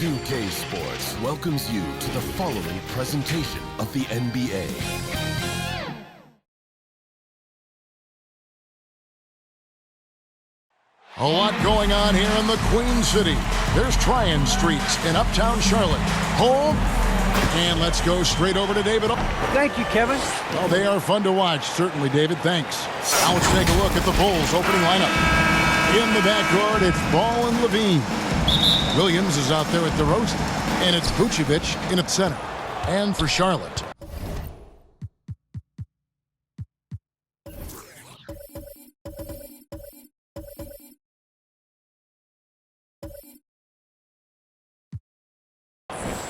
2K Sports welcomes you to the following presentation of the NBA. A lot going on here in the Queen City. There's Tryon Streets in uptown Charlotte. Home. And let's go straight over to David. Thank you, Kevin. Well, they are fun to watch. Certainly, David. Thanks. Now let's take a look at the Bulls opening lineup. In the backcourt, it's Ball and Levine. Williams is out there at DeRozan. And it's Vucevic in at center. And for Charlotte.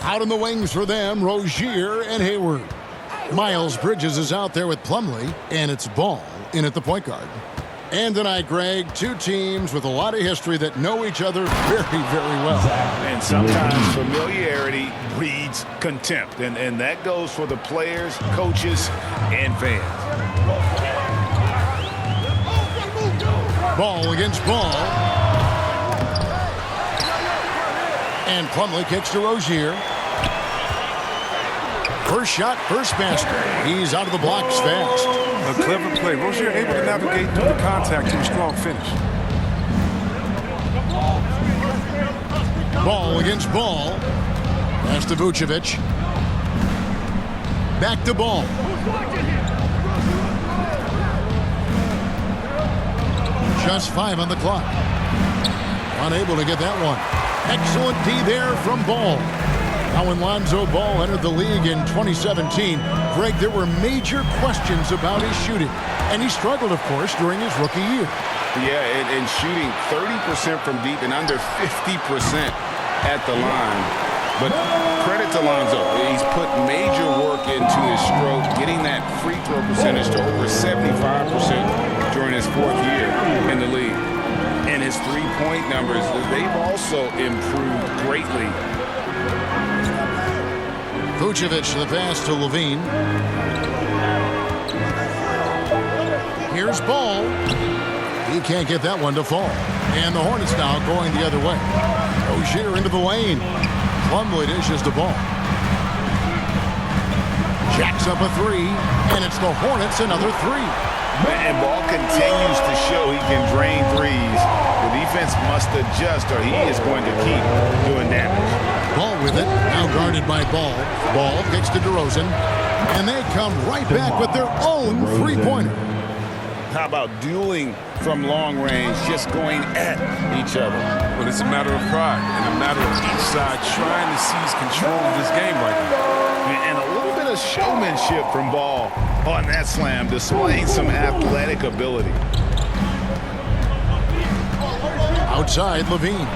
Out in the wings for them, Rozier and Hayward. Miles Bridges is out there with Plumlee, and it's Ball in at the point guard. And tonight, Greg, two teams with a lot of history that know each other very, very well. And sometimes familiarity breeds contempt, and that goes for the players, coaches, and fans. Ball against Ball. And Plumlee kicks to Rozier. First shot, first basket. He's out of the blocks fast. A clever play. Rozier able to navigate through the contact to a strong finish. Ball against Ball. Pass to Vucevic. Back to Ball. Just 5 on the clock. Unable to get that one. Excellent D there from Ball. Now when Lonzo Ball entered the league in 2017, Greg, there were major questions about his shooting. And he struggled, of course, during his rookie year. Yeah, and shooting 30% from deep and under 50% at the line. But credit to Lonzo. He's put major work into his stroke, getting that free throw percentage to over 75% during his 4th year in the league. And his three-point numbers, they've also improved greatly. Vucevic, the pass to Levine. Here's Ball. He can't get that one to fall. And the Hornets now going the other way. Rozier into the lane. Plumlee dishes the Ball. Jacks up a three. And it's the Hornets another three. And Ball continues to show he can drain threes. The defense must adjust or he is going to keep doing damage. Ball with it, now guarded by Ball. Ball kicks to DeRozan. And they come right back with their own three-pointer. How about dueling from long range, just going at each other? Well, it's a matter of pride and a matter of each side trying to seize control of this game right now. And a little bit of showmanship from Ball on that slam, displaying some athletic ability. Outside, Levine.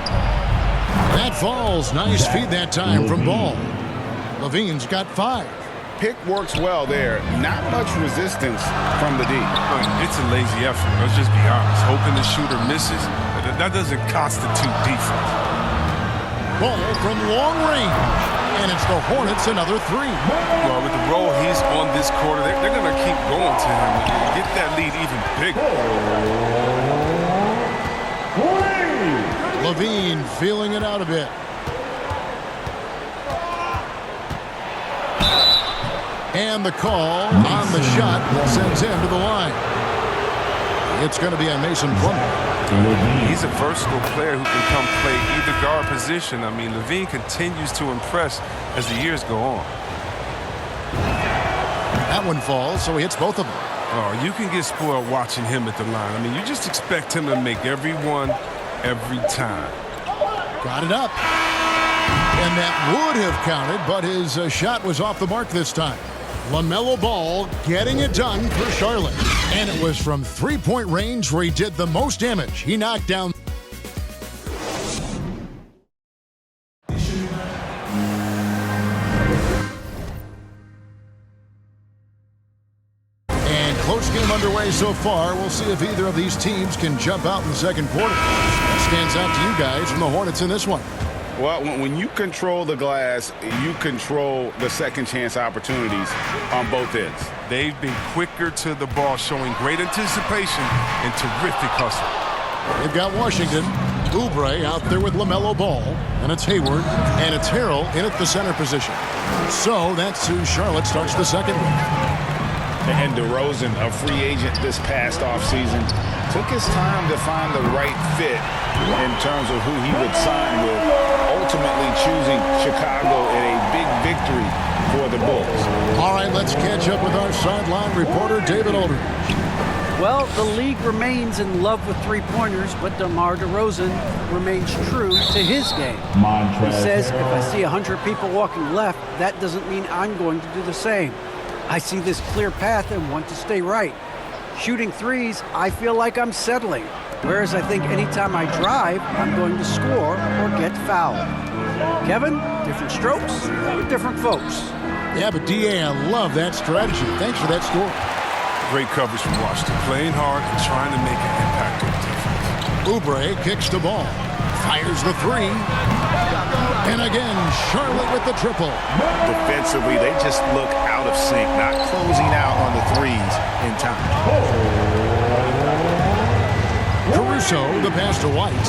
That falls. Nice feed that time from Ball. Levine's got 5. Pick works well there. Not much resistance from the D. It's a lazy effort. Let's just be honest. Hoping the shooter misses, that doesn't constitute defense. Ball from long range. And it's the Hornets another 3. Well, with the role he's on this quarter, they're going to keep going to him and get that lead even bigger. Levine feeling it out a bit. And the call on the shot sends him to the line. It's going to be on Mason Plumlee. He's a versatile player who can come play either guard position. I mean, Levine continues to impress as the years go on. That one falls, so he hits both of them. Oh, you can get spoiled watching him at the line. I mean, you just expect him to make every one, every time. Got it up. And that would have counted, but his shot was off the mark this time. Lemelo Ball getting it done for Charlotte. And it was from three-point range where he did the most damage. He knocked down so far. We'll see if either of these teams can jump out in the second quarter. What stands out to you guys from the Hornets in this one? Well, when you control the glass, you control the second chance opportunities on both ends. They've been quicker to the ball, showing great anticipation and terrific hustle. They've got Washington. Oubre out there with Lemelo Ball, and it's Hayward, and it's Harrell in at the center position. So that's who Charlotte starts the second with. And DeRozan, a free agent this past offseason, took his time to find the right fit in terms of who he would sign with, ultimately choosing Chicago in a big victory for the Bulls. All right, let's catch up with our sideline reporter, David Aldridge. Well, the league remains in love with three-pointers, but DeMar DeRozan remains true to his game. He says, if I see 100 people walking left, that doesn't mean I'm going to do the same. I see this clear path and want to stay right. Shooting threes, I feel like I'm settling, whereas I think anytime I drive, I'm going to score or get fouled. Kevin, different strokes for different folks. Yeah, but D.A., I love that strategy. Thanks for that score. Great coverage from Washington, playing hard and trying to make an impact on defense. Oubre kicks the ball, fires the three, and again, Charlotte with the triple. Defensively, they just look out of sync, not closing out on the threes in time. Caruso, the pass to White.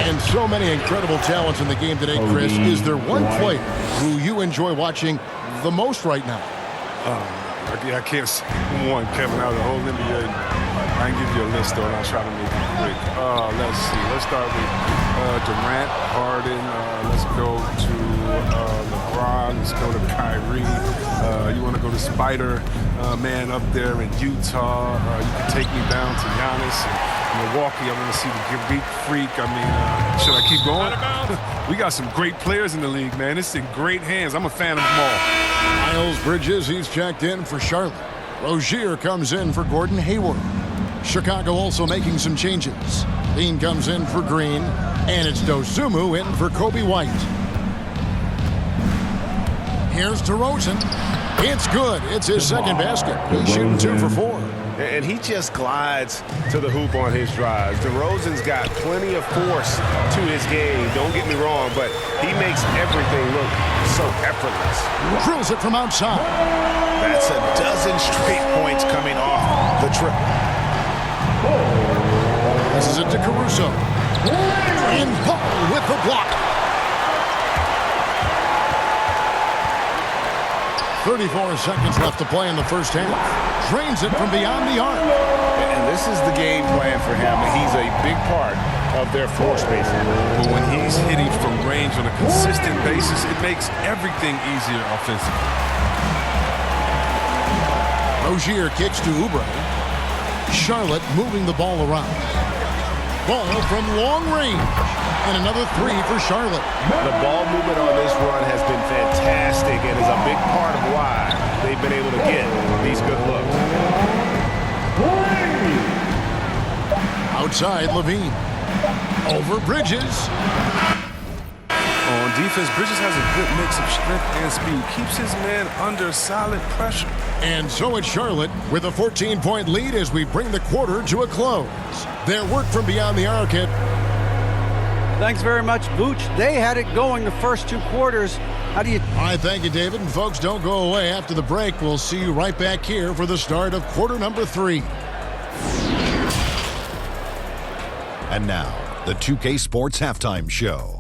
And so many incredible talents in the game today, Chris. Is there one player who you enjoy watching the most right now? I can't say one, Kevin, out of the whole NBA. I can give you a list, though, and I'll try to make it quick. Let's see. Let's start with Durant, Harden. Let's go to LeBron. Let's go to Kyrie. You want to go to Spider-Man up there in Utah. You can take me down to Giannis and Milwaukee. I want to see the Greek Freak. I mean, should I keep going? We got some great players in the league, man. It's in great hands. I'm a fan of them all. Miles Bridges, he's checked in for Charlotte. Rozier comes in for Gordon Hayward. Chicago also making some changes. Bean comes in for Green, and it's Dosunmu in for Kobe White. Here's DeRozan. It's good. It's his second basket. He's shooting 2 for 4. And he just glides to the hoop on his drives. DeRozan's got plenty of force to his game, don't get me wrong, but he makes everything look so effortless. Drills it from outside. That's a dozen straight points coming off the triple. This is it to Caruso. And Paul with the block. 34 seconds left to play in the first half. Drains it from beyond the arc. And this is the game plan for him. He's a big part of their floor spacing. But when he's hitting from range on a consistent basis, it makes everything easier offensively. Rozier kicks to Oubre. Charlotte moving the ball around. Ball from long range. And another three for Charlotte. The ball movement on this run has been fantastic and is a big part of why they've been able to get these good looks. Outside, Levine. Over Bridges. On defense, Bridges has a good mix of strength and speed. Keeps his man under solid pressure. And so it's Charlotte with a 14-point lead as we bring the quarter to a close. Their work from beyond the arc hit. Thanks very much, Vooch. They had it going the first 2 quarters. How do you... All right, thank you, David. And folks, don't go away. After the break, we'll see you right back here for the start of quarter number 3. And now, the 2K Sports Halftime Show.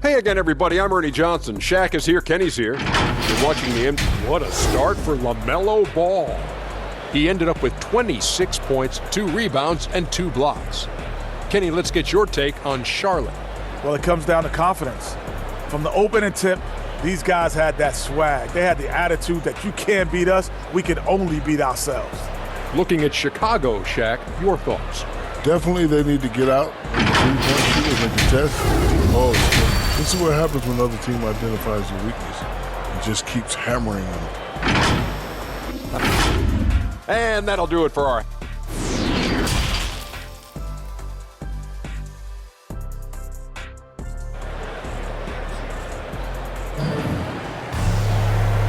Hey again, everybody. I'm Ernie Johnson. Shaq is here. Kenny's here. You're watching the NBA. What a start for Lemelo Ball. He ended up with 26 points, 2 rebounds, and 2 blocks. Kenny, let's get your take on Charlotte. Well, it comes down to confidence. From the opening tip, these guys had that swag. They had the attitude that you can't beat us, we can only beat ourselves. Looking at Chicago, Shaq, your thoughts? Definitely they need to get out in the three-point shooters and contest. Oh, this is what happens when another team identifies your weakness. It just keeps hammering them. And that'll do it for our...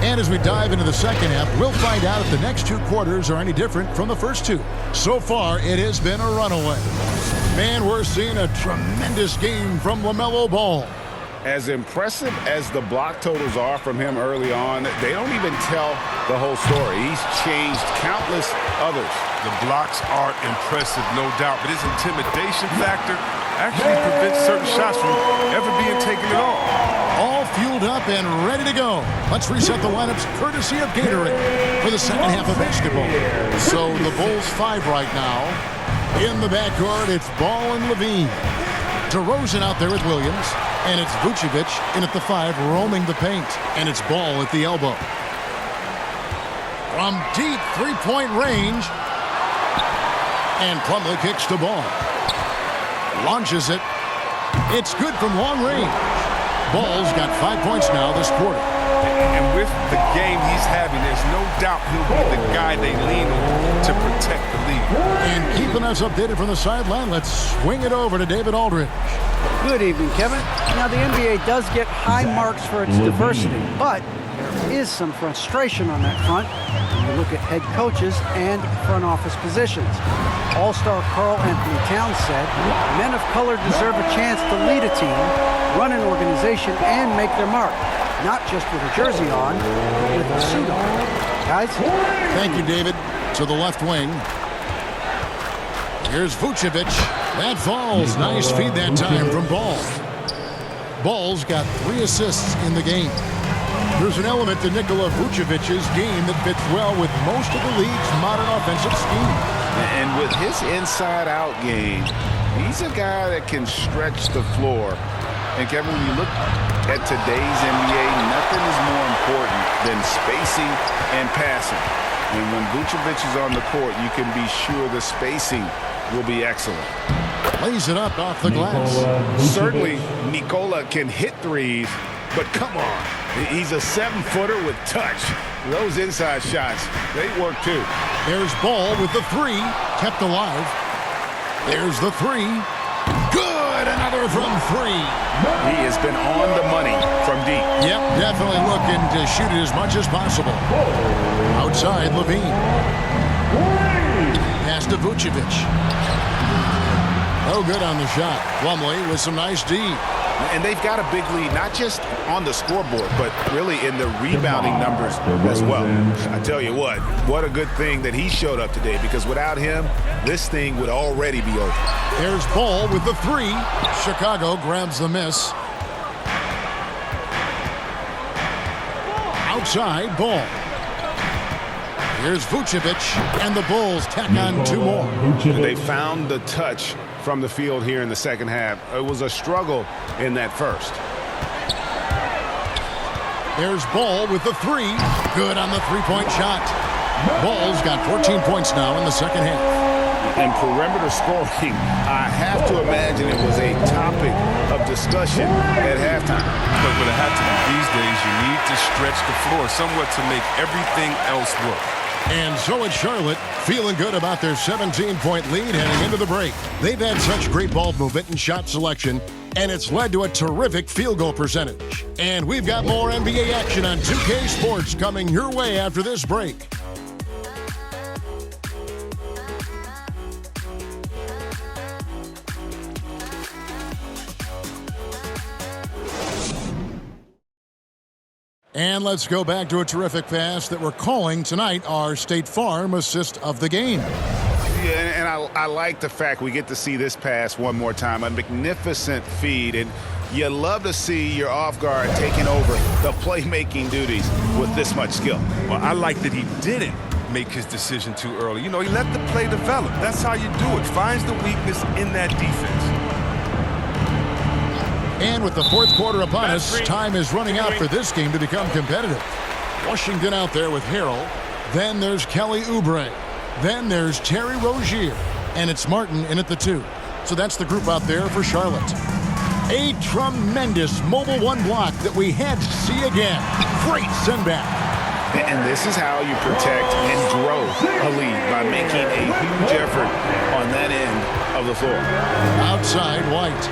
And And as we dive into the second half, we'll find out if the next two quarters are any different from the first two. So far, it has been a runaway. Man, we're seeing a tremendous game from Lemelo Ball. As impressive as the block totals are from him early on, they don't even tell the whole story. He's changed countless others. The blocks are impressive, no doubt, but his intimidation factor actually prevents certain shots from ever being taken at all. All fueled up and ready to go. Let's reset the lineups courtesy of Gatorade for the second half of basketball. So the Bulls 5 right now. In the backcourt, it's Ball and Levine. DeRozan out there with Williams. And it's Vucevic in at the 5, roaming the paint. And it's Ball at the elbow. From deep three-point range. And Plumlee kicks to Ball. Launches it. It's good from long range. Ball's got 5 points now this quarter. And with the game he's having, there's no doubt he'll be the guy they lean on to protect the lead. And keeping us updated from the sideline, let's swing it over to David Aldridge. Good evening, Kevin. Now, the NBA does get high marks for its diversity, but there is some frustration on that front when you look at head coaches and front office positions. All-star Karl Anthony Towns said, men of color deserve a chance to lead a team, run an organization, and make their mark. Not just with a jersey on, but with a suit on. Guys? Thank you, David. To the left wing. Here's Vucevic. That falls. Nice feed that time from Ball. Ball's got 3 assists in the game. There's an element to Nikola Vucevic's game that fits well with most of the league's modern offensive scheme. And with his inside-out game, he's a guy that can stretch the floor. And Kevin, when you look at today's NBA, nothing is more important than spacing and passing. And when Vucevic is on the court, you can be sure the spacing will be excellent. Lays it up off the glass. Certainly, Nikola can hit threes, but come on. He's a 7-footer with touch. Those inside shots, they work too. There's Ball with the 3, kept alive. There's the 3. Good, another from 3. He has been on the money from deep. Yep, definitely looking to shoot it as much as possible. Outside, Levine. Pass to Vucevic. No good on the shot. Plumlee with some nice D. And they've got a big lead, not just on the scoreboard, but really in the rebounding numbers as well. I tell you what a good thing that he showed up today, because without him, this thing would already be over. There's Ball with the 3. Chicago grabs the miss. Outside, Ball. Here's Vucevic, and the Bulls tack on 2 more. They found the touch from the field here in the second half. It was a struggle in that first. There's Ball with the 3. Good on the 3-point shot. Ball's got 14 points now in the second half. And perimeter scoring, I have to imagine it was a topic of discussion at halftime. But what it had to be these days, you need to stretch the floor somewhat to make everything else work. And so it's Charlotte, feeling good about their 17-point lead heading into the break. They've had such great ball movement and shot selection, and it's led to a terrific field goal percentage. And we've got more NBA action on 2K Sports coming your way after this break. And let's go back to a terrific pass that we're calling tonight our State Farm assist of the game. Yeah, and I like the fact we get to see this pass one more time. A magnificent feed, and you love to see your off guard taking over the playmaking duties with this much skill. Well, I like that he didn't make his decision too early. You know, he let the play develop. That's how you do it. Finds the weakness in that defense. And with the fourth quarter upon us, time is running out for this game to become competitive. Washington out there with Harrell. Then there's Kelly Oubre. Then there's Terry Rozier. And it's Martin in at the 2. So that's the group out there for Charlotte. A tremendous Mobile One block that we had to see again. Great send back. And this is how you protect and grow a lead, by making a huge effort on that end of the floor. Outside, White.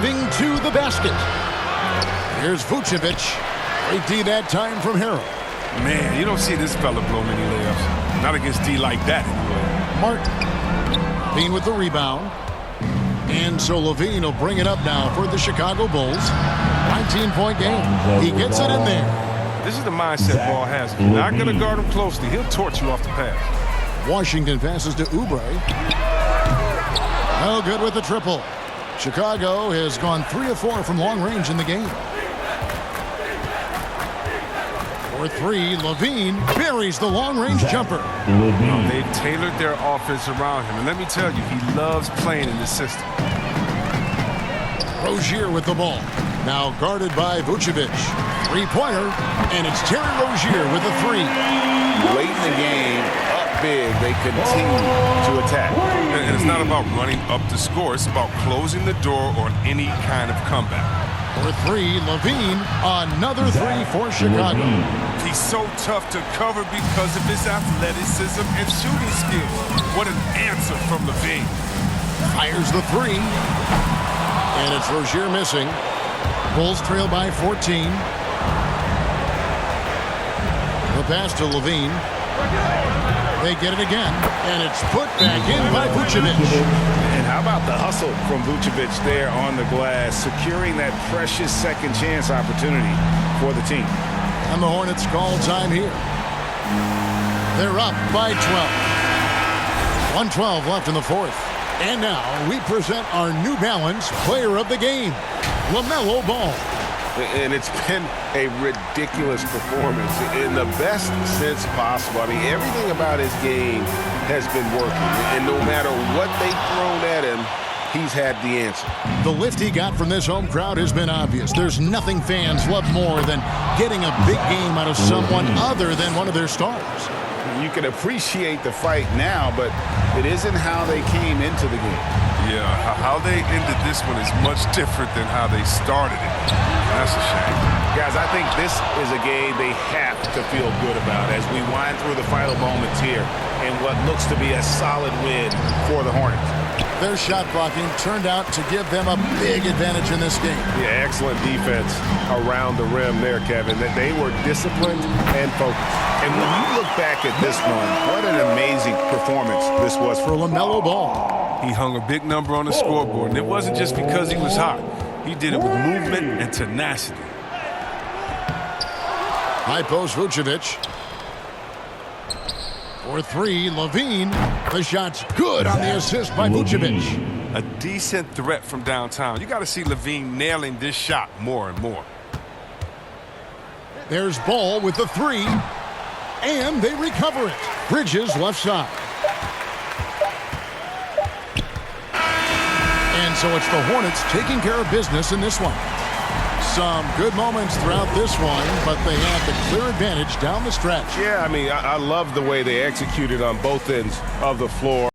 driving to the basket. Here's Vucevic. Great D that time from Harrell. Man, you don't see this fella blow many layups. Not against D like that, anyway. Martin. Levine with the rebound. And so Levine will bring it up now for the Chicago Bulls. 19-point game. He gets it in there. This is the mindset Ball has. If you're not going to guard him closely, he'll torch you off the pass. Washington passes to Oubre. No good with the triple. Chicago has gone 3 of 4 from long range in the game. For 3, Levine buries the long-range jumper. They've tailored their offense around him, and let me tell you, he loves playing in this system. Rozier with the ball. Now guarded by Vucevic. Three-pointer, and it's Terry Rozier with a 3. Late in the game, up big, they continue to attack. And it's not about running up to score. It's about closing the door on any kind of comeback. For 3, Levine, another 3 for Chicago. He's so tough to cover because of his athleticism and shooting skills. What an answer from Levine. Fires the 3. And it's Rozier missing. Bulls trail by 14. The pass to Levine. They get it again, and it's put back in by Vucevic. And how about the hustle from Vucevic there on the glass, securing that precious second chance opportunity for the team. And the Hornets call time here. They're up by 12. 1:12 left in the fourth. And now we present our New Balance Player of the Game, Lemelo Ball. And it's been a ridiculous performance in the best sense possible. I mean, everything about his game has been working. And no matter what they've thrown at him, he's had the answer. The lift he got from this home crowd has been obvious. There's nothing fans love more than getting a big game out of someone other than one of their stars. You can appreciate the fight now, but it isn't how they came into the game. Yeah, how they ended this one is much different than how they started it. That's a shame. Guys, I think this is a game they have to feel good about as we wind through the final moments here in what looks to be a solid win for the Hornets. Their shot blocking turned out to give them a big advantage in this game. Yeah, excellent defense around the rim there, Kevin. That they were disciplined and focused. And when you look back at this one, what an amazing performance this was for Lemelo Ball. He hung a big number on the scoreboard, and it wasn't just because he was hot. He did it with movement and tenacity. High post Vucevic. For 3, Levine. The shot's good on the assist by Vucevic. A decent threat from downtown. You got to see Levine nailing this shot more and more. There's Ball with the 3. And they recover it. Bridges left side. And so it's the Hornets taking care of business in this one. Some good moments throughout this one, but they have the clear advantage down the stretch. Yeah, I mean, I love the way they executed on both ends of the floor.